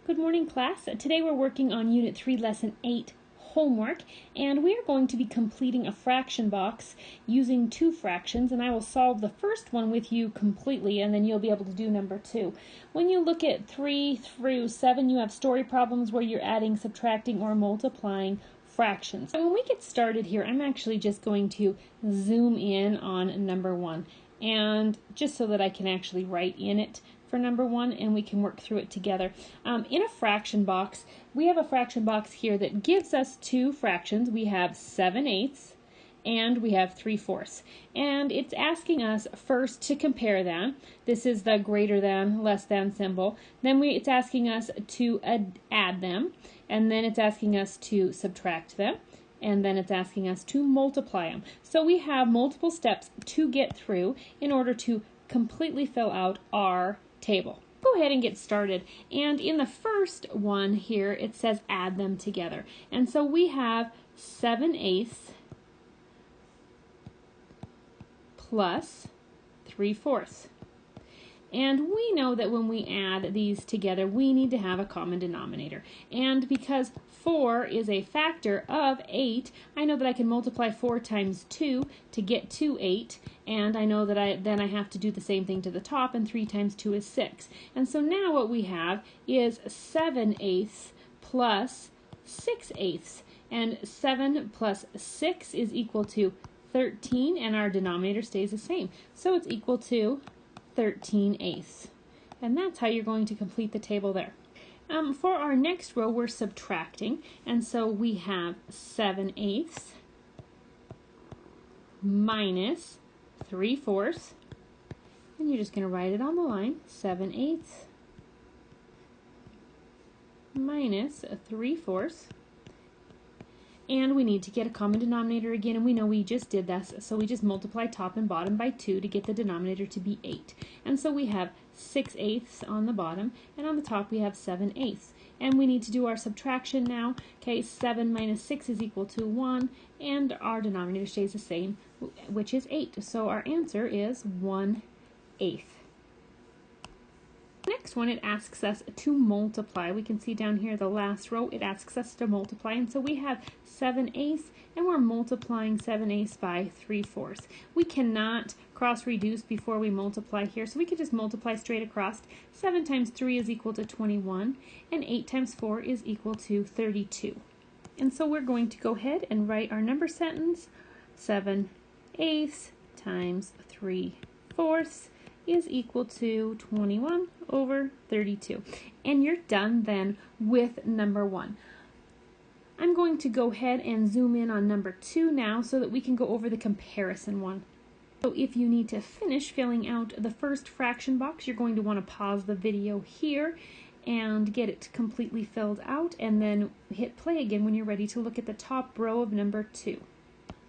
Good morning, class. Today we're working on Unit 3, Lesson 8 homework, and we are going to be completing a fraction box using two fractions, and I will solve the first one with you completely, and then you'll be able to do number 2. When you look at 3 through 7, you have story problems where you're adding, subtracting, or multiplying fractions. So when we get started here, I'm actually just going to zoom in on number 1, and just so that I can actually write in it for number 1 and we can work through it together. In a fraction box, we have a fraction box here that gives us two fractions. We have 7/8 and we have 3/4. And it's asking us first to compare them. This is the greater than, less than symbol. Then it's asking us to add them, and then it's asking us to subtract them, and then it's asking us to multiply them. So we have multiple steps to get through in order to completely fill out our table. Go ahead and get started. And in the first one here, it says add them together. And so we have 7/8 plus 3/4. And we know that when we add these together, we need to have a common denominator. And because 4 is a factor of 8, I know that I can multiply 4 times 2 to get to 8. And I know that I have to do the same thing to the top, and 3 times 2 is 6. And so now what we have is 7/8 plus 6/8. And 7 plus 6 is equal to 13, and our denominator stays the same. So it's equal to 13/8. And that's how you're going to complete the table there. For our next row, we're subtracting, and so we have 7/8 minus 3/4, and you're just going to write it on the line, 7/8 minus 3/4. And we need to get a common denominator again, and we know we just did this, so we just multiply top and bottom by 2 to get the denominator to be 8. And so we have 6/8 on the bottom, and on the top we have 7/8. And we need to do our subtraction now. Okay, 7 minus 6 is equal to 1, and our denominator stays the same, which is 8. So our answer is 1/8. Next one, it asks us to multiply. We can see down here the last row, it asks us to multiply, and so we have 7/8, and we're multiplying 7/8 by 3/4. We cannot cross-reduce before we multiply here, so we could just multiply straight across. 7 times 3 is equal to 21, and 8 times 4 is equal to 32. And so we're going to go ahead and write our number sentence. 7/8 times 3/4 is equal to 21 over 32. And you're done then with number 1. I'm going to go ahead and zoom in on number 2 now so that we can go over the comparison one. So if you need to finish filling out the first fraction box, you're going to want to pause the video here and get it completely filled out, and then hit play again when you're ready to look at the top row of number 2.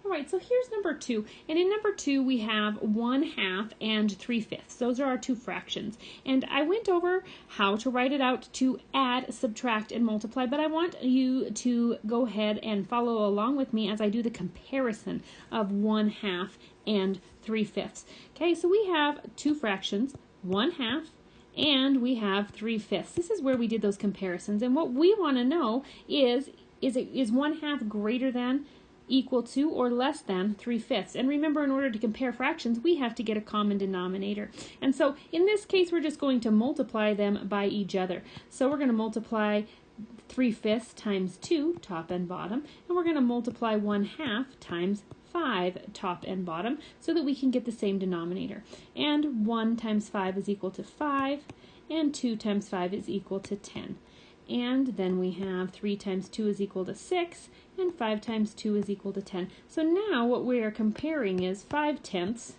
Alright, so here's number 2, and in number 2 we have 1/2 and 3/5. Those are our two fractions, and I went over how to write it out to add, subtract, and multiply, but I want you to go ahead and follow along with me as I do the comparison of 1/2 and 3/5. Okay, so we have two fractions, 1/2 and we have 3/5. This is where we did those comparisons, and what we want to know is 1/2 greater than, equal to, or less than 3/5. And remember, in order to compare fractions, we have to get a common denominator. And so in this case, we're just going to multiply them by each other. So we're going to multiply 3/5 times 2, top and bottom, and we're going to multiply 1/2 times 5, top and bottom, so that we can get the same denominator. And 1 times 5 is equal to 5, and 2 times 5 is equal to 10. And then we have 3 times 2 is equal to 6, and 5 times 2 is equal to 10. So now what we are comparing is 5/10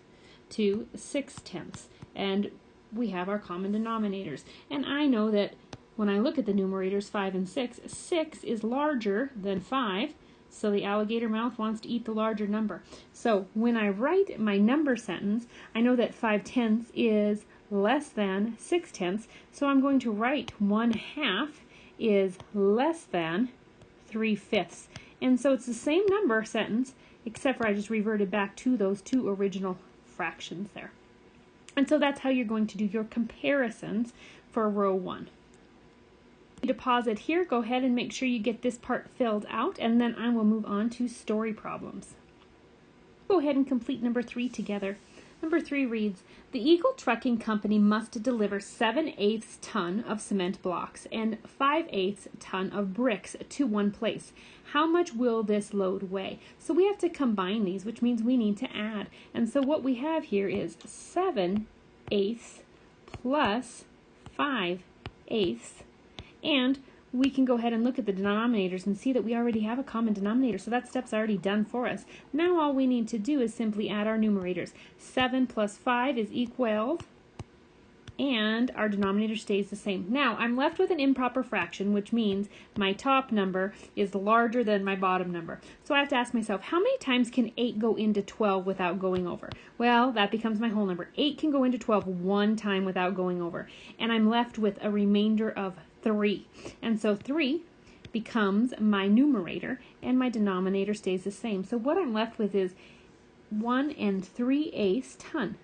to 6/10, and we have our common denominators. And I know that when I look at the numerators, 5 and 6, 6 is larger than 5, so the alligator mouth wants to eat the larger number. So when I write my number sentence, I know that 5/10 is less than 6/10, so I'm going to write 1/2 is less than 3/5. And so it's the same number sentence, except for I just reverted back to those two original fractions there. And so that's how you're going to do your comparisons for row 1. pause it here. Go ahead and make sure you get this part filled out, and then I will move on to story problems. Go ahead and complete number 3 together. Number 3 reads, the Eagle Trucking Company must deliver 7/8 ton of cement blocks and 5/8 ton of bricks to one place. How much will this load weigh? So we have to combine these, which means we need to add. And so what we have here is 7/8 plus 5/8, and we can go ahead and look at the denominators and see that we already have a common denominator, so that step's already done for us. Now all we need to do is simply add our numerators. 7 plus 5 is equal, and our denominator stays the same. Now I'm left with an improper fraction, which means my top number is larger than my bottom number. So I have to ask myself, how many times can 8 go into 12 without going over? Well, that becomes my whole number. 8 can go into 12 one time without going over, and I'm left with a remainder of 3. And so 3 becomes my numerator, and my denominator stays the same. So what I'm left with is 1 3/8 ton.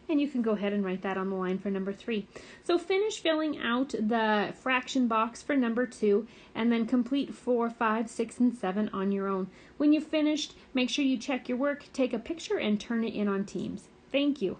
And you can go ahead and write that on the line for number 3. So finish filling out the fraction box for number 2, and then complete 4, 5, 6, and 7 on your own. When you've finished, make sure you check your work, take a picture, and turn it in on Teams. Thank you.